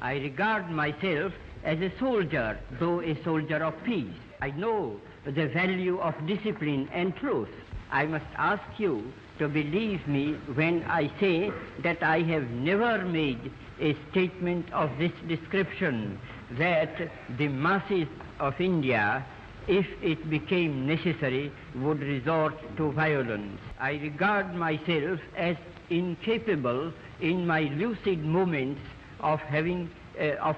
I regard myself as a soldier, though a soldier of peace. I know the value of discipline and truth. I must ask you to believe me when I say that I have never made a statement of this description, that the masses of India, if it became necessary, would resort to violence. I regard myself as incapable in my lucid moments of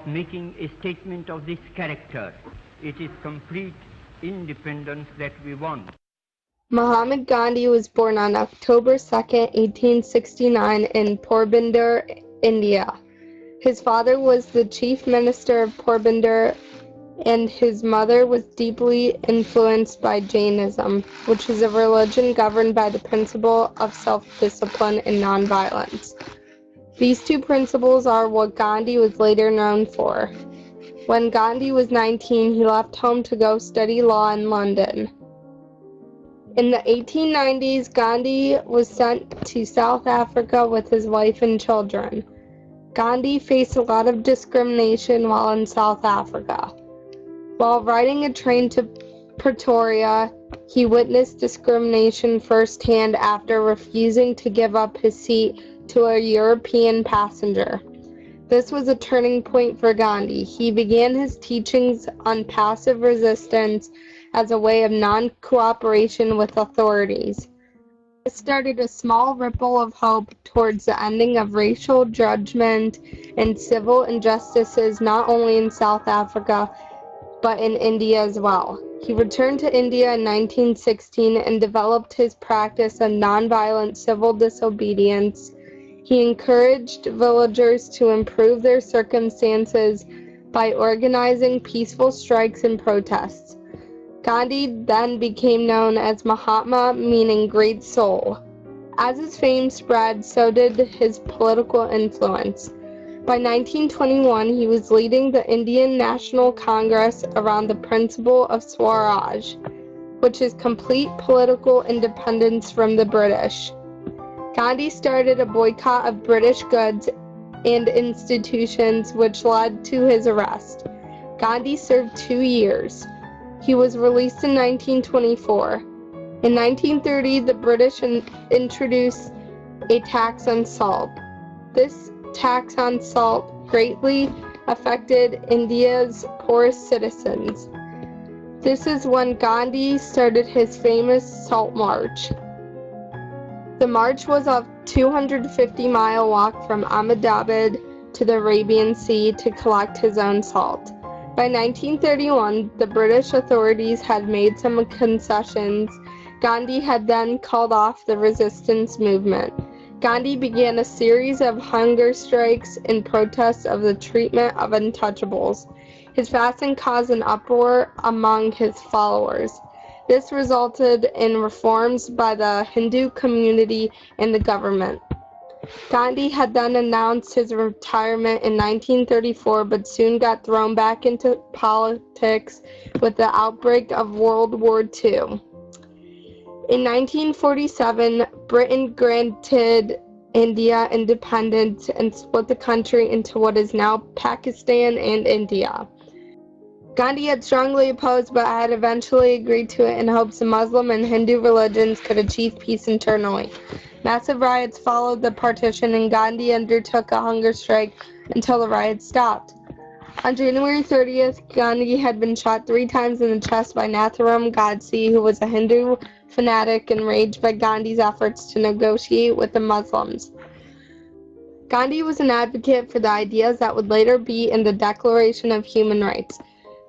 making a statement of this character. It is complete independence that we want. Mahatma Gandhi was born on October 2nd, 1869 in Porbandar, India. His father was the chief minister of Porbandar, and his mother was deeply influenced by Jainism, which is a religion governed by the principle of self-discipline and nonviolence. These two principles are what Gandhi was later known for. When Gandhi was 19, he left home to go study law in London. In the 1890s, Gandhi was sent to South Africa with his wife and children. Gandhi faced a lot of discrimination while in South Africa. While riding a train to Pretoria, he witnessed discrimination firsthand after refusing to give up his seat to a European passenger. This was a turning point for Gandhi. He began his teachings on passive resistance as a way of non-cooperation with authorities. This started a small ripple of hope towards the ending of racial judgment and civil injustices not only in South Africa, but in India as well. He returned to India in 1916 and developed his practice of nonviolent civil disobedience. He encouraged villagers to improve their circumstances by organizing peaceful strikes and protests. Gandhi then became known as Mahatma, meaning great soul. As his fame spread, so did his political influence. By 1921, he was leading the Indian National Congress around the principle of Swaraj, which is complete political independence from the British. Gandhi started a boycott of British goods and institutions, which led to his arrest. Gandhi served 2 years. He was released in 1924. In 1930, the British introduced a tax on salt. This tax on salt greatly affected India's poorest citizens. This is when Gandhi started his famous Salt March. The march was a 250-mile walk from Ahmedabad to the Arabian Sea to collect his own salt. By 1931, the British authorities had made some concessions. Gandhi had then called off the resistance movement. Gandhi began a series of hunger strikes in protest of the treatment of untouchables. His fasting caused an uproar among his followers. This resulted in reforms by the Hindu community and the government. Gandhi had then announced his retirement in 1934, but soon got thrown back into politics with the outbreak of World War II. In 1947, Britain granted India independence and split the country into what is now Pakistan and India. Gandhi had strongly opposed but had eventually agreed to it in hopes the Muslim and Hindu religions could achieve peace internally. Massive riots followed the partition, and Gandhi undertook a hunger strike until the riots stopped. On January 30th, Gandhi had been shot 3 times in the chest by Nathuram Godse, who was a Hindu fanatic enraged by Gandhi's efforts to negotiate with the Muslims. Gandhi was an advocate for the ideas that would later be in the Declaration of Human Rights.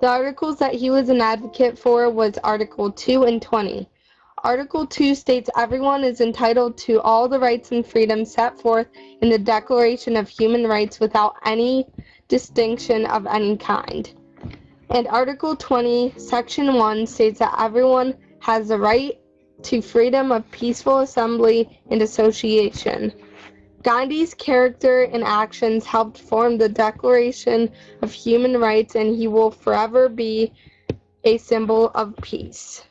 The articles that he was an advocate for was Article 2 and 20. Article 2 states everyone is entitled to all the rights and freedoms set forth in the Declaration of Human Rights without any distinction of any kind. And Article 20, Section 1 states that everyone has the right to freedom of peaceful assembly and association. Gandhi's character and actions helped form the Declaration of Human Rights, and he will forever be a symbol of peace.